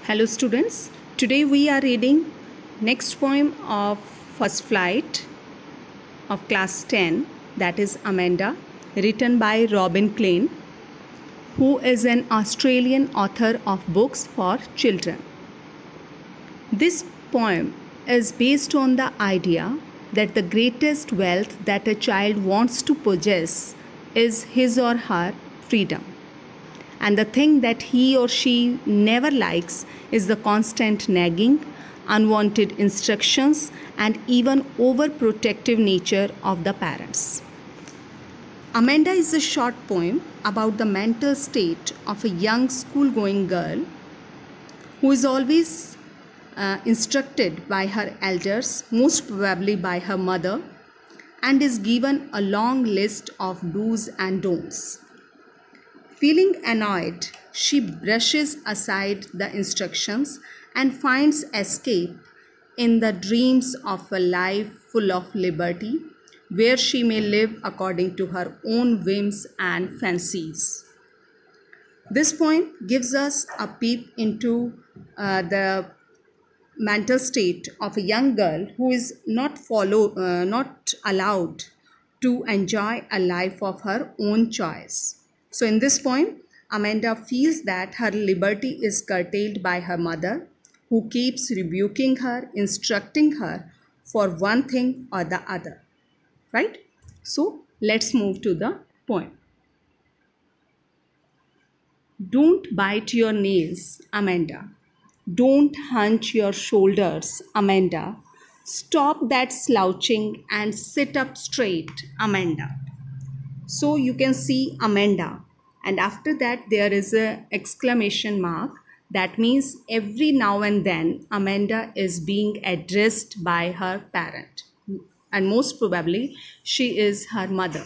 Hello students, today we are reading next poem of First Flight of class 10, that is Amanda, written by Robin Klein, who is an Australian author of books for children. This poem is based on the idea that the greatest wealth that a child wants to possess is his or her freedom. And the thing that he or she never likes is the constant nagging, unwanted instructions, and even overprotective nature of the parents. Amanda is a short poem about the mental state of a young school-going girl who is always instructed by her elders, most probably by her mother, and is given a long list of do's and don'ts. Feeling annoyed, she brushes aside the instructions and finds escape in the dreams of a life full of liberty, where she may live according to her own whims and fancies. This poem gives us a peep into the mental state of a young girl who is not allowed to enjoy a life of her own choice. So in this poem, Amanda feels that her liberty is curtailed by her mother, who keeps rebuking her, instructing her for one thing or the other. Right? So let's move to the poem. Don't bite your nails, Amanda. Don't hunch your shoulders, Amanda. Stop that slouching and sit up straight, Amanda. So you can see Amanda, and after that there is a exclamation mark. That means every now and then Amanda is being addressed by her parent, and most probably she is her mother.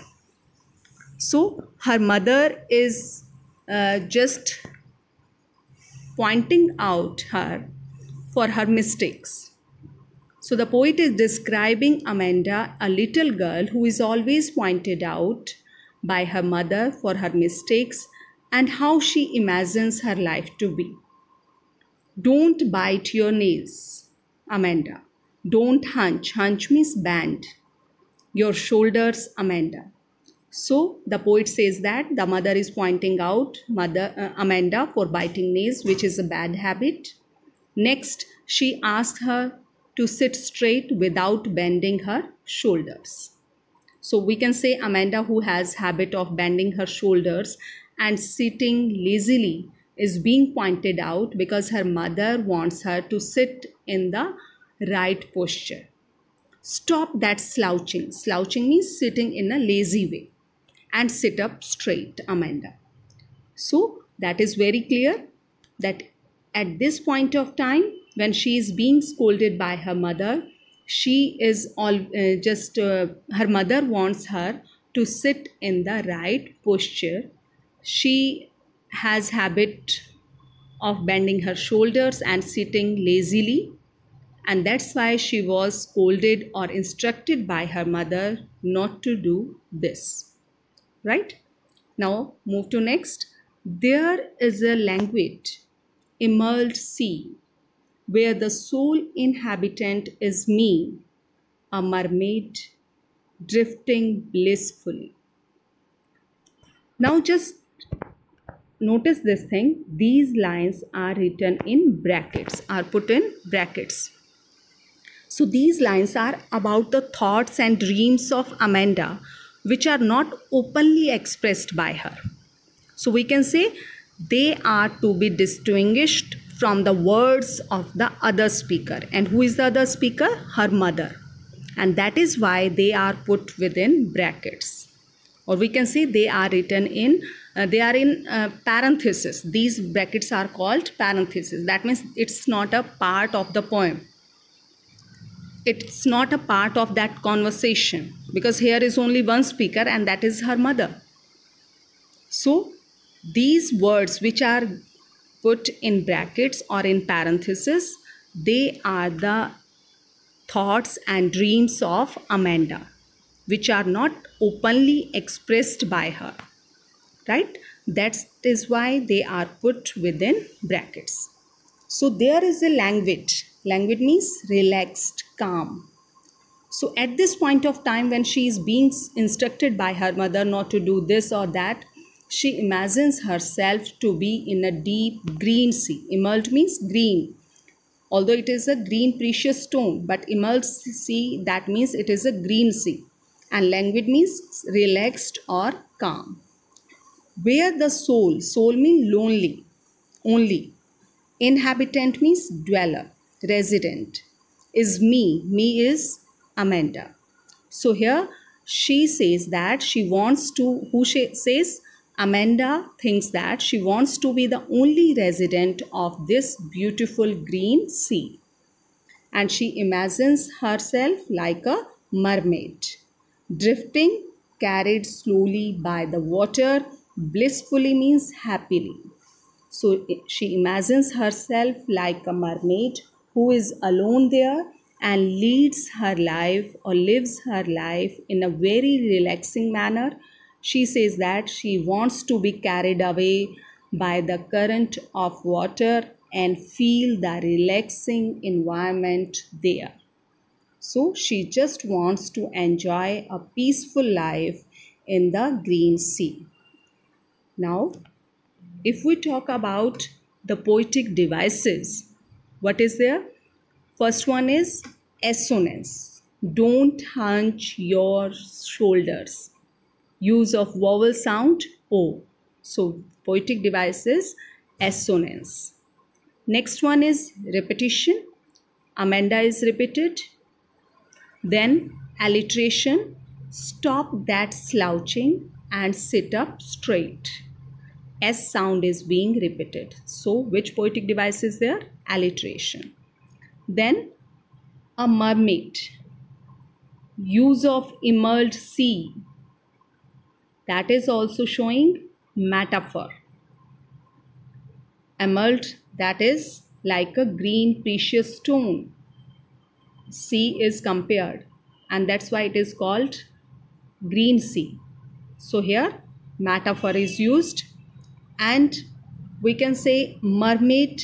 So her mother is just pointing out her for her mistakes. So the poet is describing Amanda, a little girl who is always pointed out by her mother for her mistakes and how she imagines her life to be. Don't bite your nails, Amanda. Don't hunch. Hunch means bend your shoulders, Amanda. So the poet says that the mother is pointing out Amanda for biting nails, which is a bad habit. Next, she asks her to sit straight without bending her shoulders. So we can say Amanda, who has habit of bending her shoulders and sitting lazily, is being pointed out because her mother wants her to sit in the right posture. Stop that slouching. Slouching means sitting in a lazy way, and sit up straight, Amanda. So that is very clear that at this point of time, when she is being scolded by her mother, she is her mother wants her to sit in the right posture. She has habit of bending her shoulders and sitting lazily, and that's why she was scolded or instructed by her mother not to do this. Right? Now move to next. There is a languid, emerald sea, where the sole inhabitant is me, a mermaid drifting blissfully. Now just notice this thing. These lines are written in brackets, are put in brackets. So these lines are about the thoughts and dreams of Amanda, which are not openly expressed by her. So we can say they are to be distinguished from the words of the other speaker. And who is the other speaker? Her mother. And that is why they are put within brackets. Or we can say they are written in, parentheses. These brackets are called parentheses. That means it's not a part of the poem. It's not a part of that conversation, because here is only one speaker, and that is her mother. So these words which are put in brackets or in parentheses, they are the thoughts and dreams of Amanda, which are not openly expressed by her. Right? That is why they are put within brackets. So there is a languid. Languid means relaxed, calm. So at this point of time, when she is being instructed by her mother not to do this or that, she imagines herself to be in a deep green sea. Emerald means green. Although it is a green precious stone, but emerald sea, that means it is a green sea. And languid means relaxed or calm. Where the soul means lonely, only. Inhabitant means dweller, resident. Is me is Amanda. So here she says that she wants to, she says Amanda thinks that she wants to be the only resident of this beautiful green sea. And she imagines herself like a mermaid, drifting, carried slowly by the water, blissfully means happily. So she imagines herself like a mermaid who is alone there and leads her life or lives her life in a very relaxing manner. She says that she wants to be carried away by the current of water and feel the relaxing environment there. So she just wants to enjoy a peaceful life in the green sea. Now, if we talk about the poetic devices, what is there? First one is assonance. Don't hunch your shoulders. Use of vowel sound O. So poetic devices, assonance. Next one is repetition. Amanda is repeated. Then alliteration. Stop that slouching and sit up straight. S sound is being repeated. So which poetic device is there? Alliteration. Then a mermaid. Use of emerald sea. That is also showing metaphor. Emerald, that is like a green precious stone. Sea is compared, and that's why it is called green sea. So here metaphor is used, and we can say mermaid.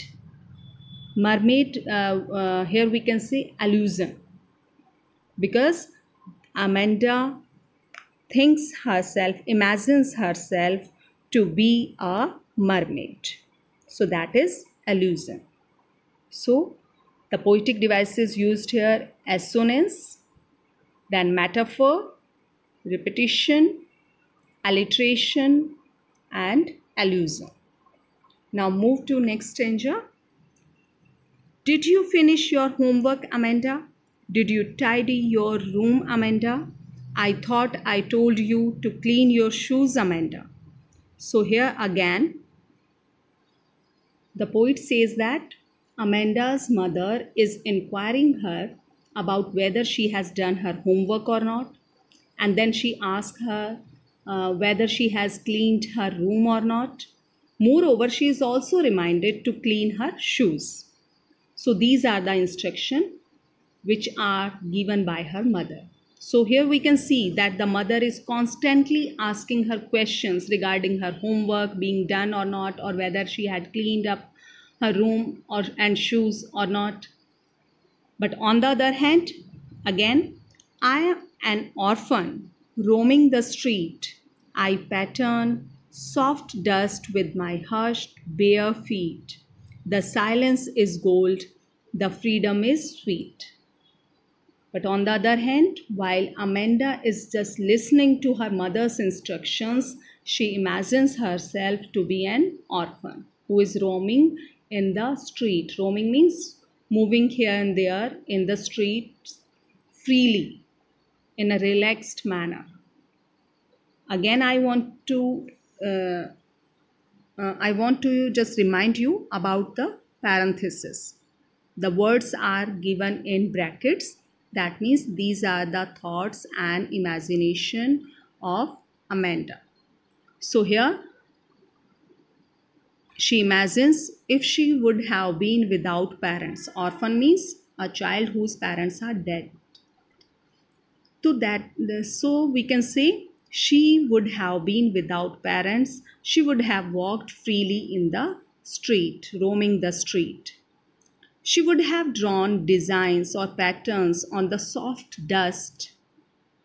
Here we can say allusion, because Amanda imagines herself to be a mermaid. So that is allusion. So the poetic devices used here: assonance, then metaphor, repetition, alliteration, and allusion. Now move to next stanza. Did you finish your homework, Amanda? Did you tidy your room, Amanda? I thought I told you to clean your shoes, Amanda. So here again, the poet says that Amanda's mother is inquiring her about whether she has done her homework or not. And then she asks her whether she has cleaned her room or not. Moreover, she is also reminded to clean her shoes. So these are the instructions which are given by her mother. So here we can see that the mother is constantly asking her questions regarding her homework being done or not, or whether she had cleaned up her room and shoes or not. But on the other hand, again, I am an orphan roaming the street. I pattern soft dust with my hushed bare feet. The silence is gold, the freedom is sweet. But on the other hand, while Amanda is just listening to her mother's instructions, she imagines herself to be an orphan who is roaming in the street. Roaming means moving here and there in the street freely in a relaxed manner. Again, I want to just remind you about the parenthesis. The words are given in brackets. That means these are the thoughts and imagination of Amanda. So here she imagines if she would have been without parents. Orphan means a child whose parents are dead. So we can say she would have been without parents. She would have walked freely in the street, roaming the street. She would have drawn designs or patterns on the soft dust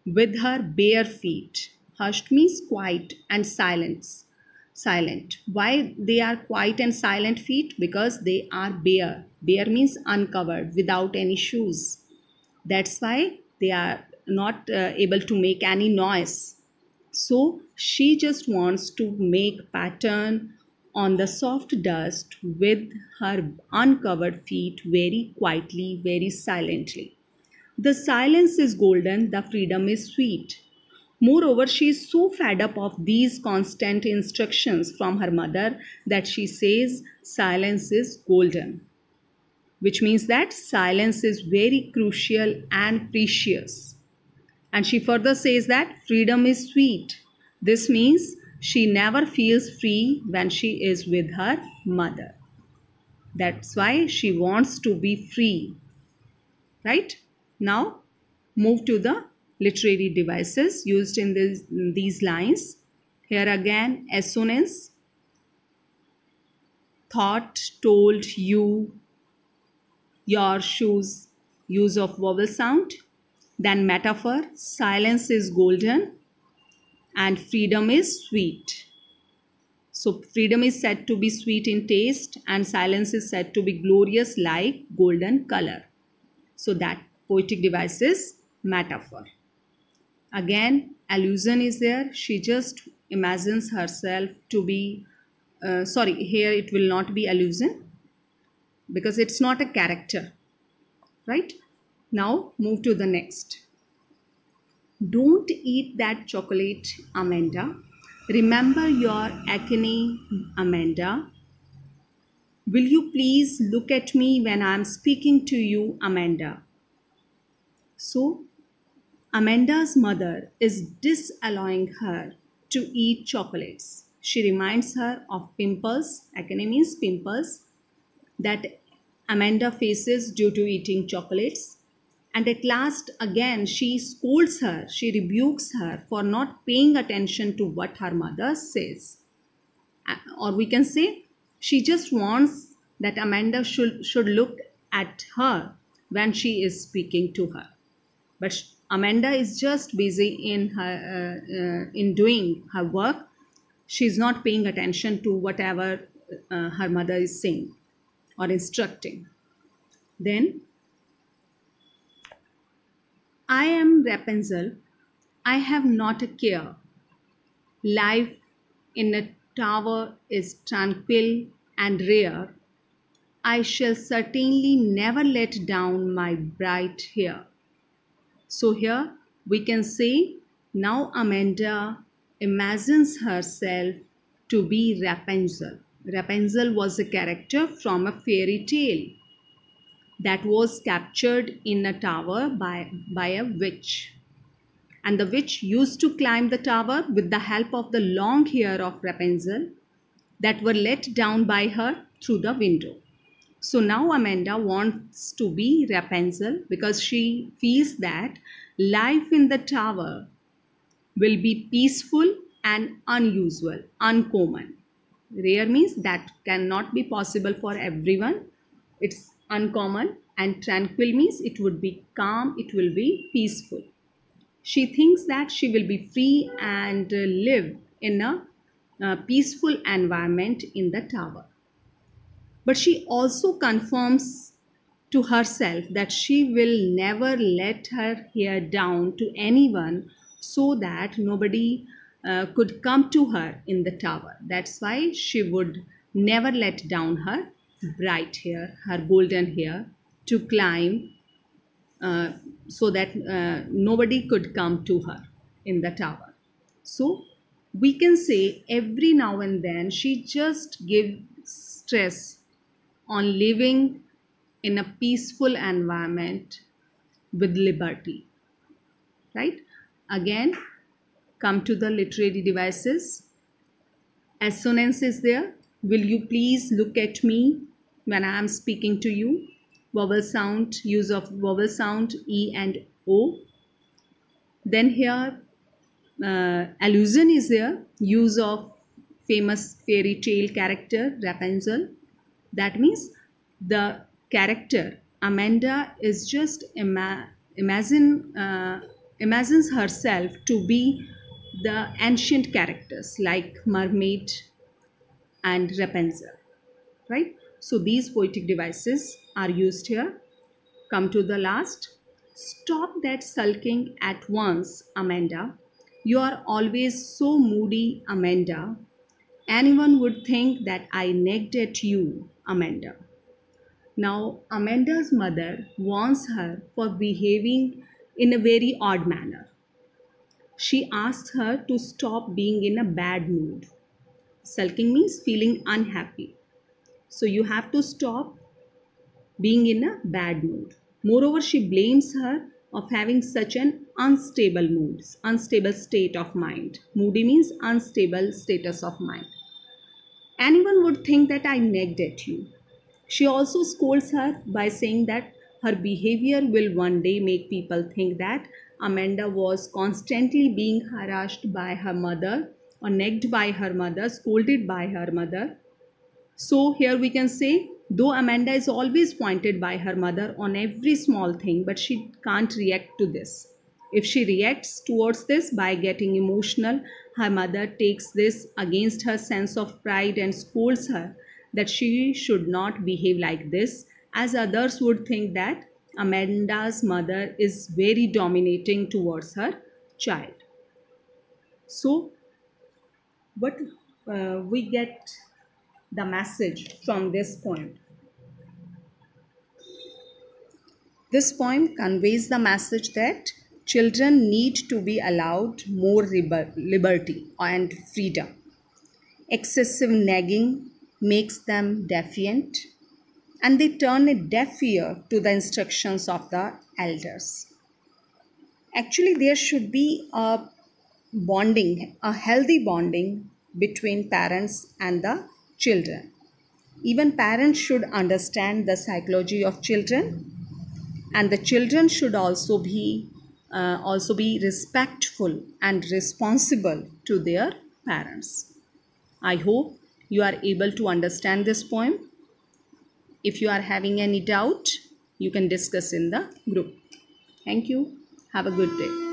with her bare feet. Hushed means quiet and silence. Silent. Why they are quiet and silent feet? Because they are bare. Bare means uncovered, without any shoes. That's why they are not able to make any noise. So she just wants to make pattern on the soft dust with her uncovered feet, very quietly, very silently. The silence is golden, the freedom is sweet. Moreover, she is so fed up of these constant instructions from her mother that she says silence is golden, which means that silence is very crucial and precious. And she further says that freedom is sweet. This means she never feels free when she is with her mother. That's why she wants to be free. Right? Now, move to the literary devices used in these lines. Here again, assonance, thought, told, you, your shoes, use of vowel sound. Then metaphor, silence is golden and freedom is sweet. So freedom is said to be sweet in taste and silence is said to be glorious like golden color. So that poetic device is metaphor. Again, allusion is there. She just imagines herself to be, here it will not be allusion because it's not a character, right? Now move to the next. Don't eat that chocolate, Amanda. Remember your acne, Amanda. Will you please look at me when I'm speaking to you, Amanda? So, Amanda's mother is disallowing her to eat chocolates. She reminds her of pimples, acne means pimples, that Amanda faces due to eating chocolates. And at last, again, she scolds her, she rebukes her for not paying attention to what her mother says. Or we can say, she just wants that Amanda should look at her when she is speaking to her. But Amanda is just busy in doing her work. She's not paying attention to whatever her mother is saying or instructing. Then, I am Rapunzel. I have not a care. Life in a tower is tranquil and rare. I shall certainly never let down my bright hair. So here we can say now Amanda imagines herself to be Rapunzel. Rapunzel was a character from a fairy tale that was captured in a tower by a witch. And the witch used to climb the tower with the help of the long hair of Rapunzel that were let down by her through the window. So now Amanda wants to be Rapunzel because she feels that life in the tower will be peaceful and unusual, uncommon. Rare means that cannot be possible for everyone. It's uncommon, and tranquil means it would be calm, it will be peaceful. She thinks that she will be free and live in a peaceful environment in the tower. But she also confirms to herself that she will never let her hair down to anyone so that nobody could come to her in the tower. That's why she would never let down her bright hair, her golden hair, to climb so that nobody could come to her in the tower. So we can say every now and then she just gives stress on living in a peaceful environment with liberty. Right? Again, come to the literary devices. Assonance is there. Will you please look at me when I am speaking to you? Vowel sound, use of vowel sound E and O. Then here, allusion is there. Use of famous fairy tale character Rapunzel. That means the character, Amanda is just imagines herself to be the ancient characters like Mermaid and Rapunzel, right? So these poetic devices are used here. Come to the last. Stop that sulking at once, Amanda. You are always so moody, Amanda. Anyone would think that I nagged at you, Amanda. Now, Amanda's mother warns her for behaving in a very odd manner. She asks her to stop being in a bad mood. Sulking means feeling unhappy. So you have to stop being in a bad mood. Moreover, she blames her of having such an unstable mood, unstable state of mind. Moody means unstable status of mind. Anyone would think that I nagged at you. She also scolds her by saying that her behavior will one day make people think that Amanda was constantly being harassed by her mother or nagged by her mother, scolded by her mother. So here we can say, though Amanda is always pointed by her mother on every small thing, but she can't react to this. If she reacts towards this by getting emotional, her mother takes this against her sense of pride and scolds her that she should not behave like this, as others would think that Amanda's mother is very dominating towards her child. So, what we get the message from this poem. This poem conveys the message that children need to be allowed more liberty and freedom. Excessive nagging makes them defiant and they turn a deaf ear to the instructions of the elders. Actually, there should be a bonding, a healthy bonding between parents and the children. Even parents should understand the psychology of children, and the children should also be respectful and responsible to their parents. I hope you are able to understand this poem. If you are having any doubt, you can discuss in the group. Thank you. Have a good day.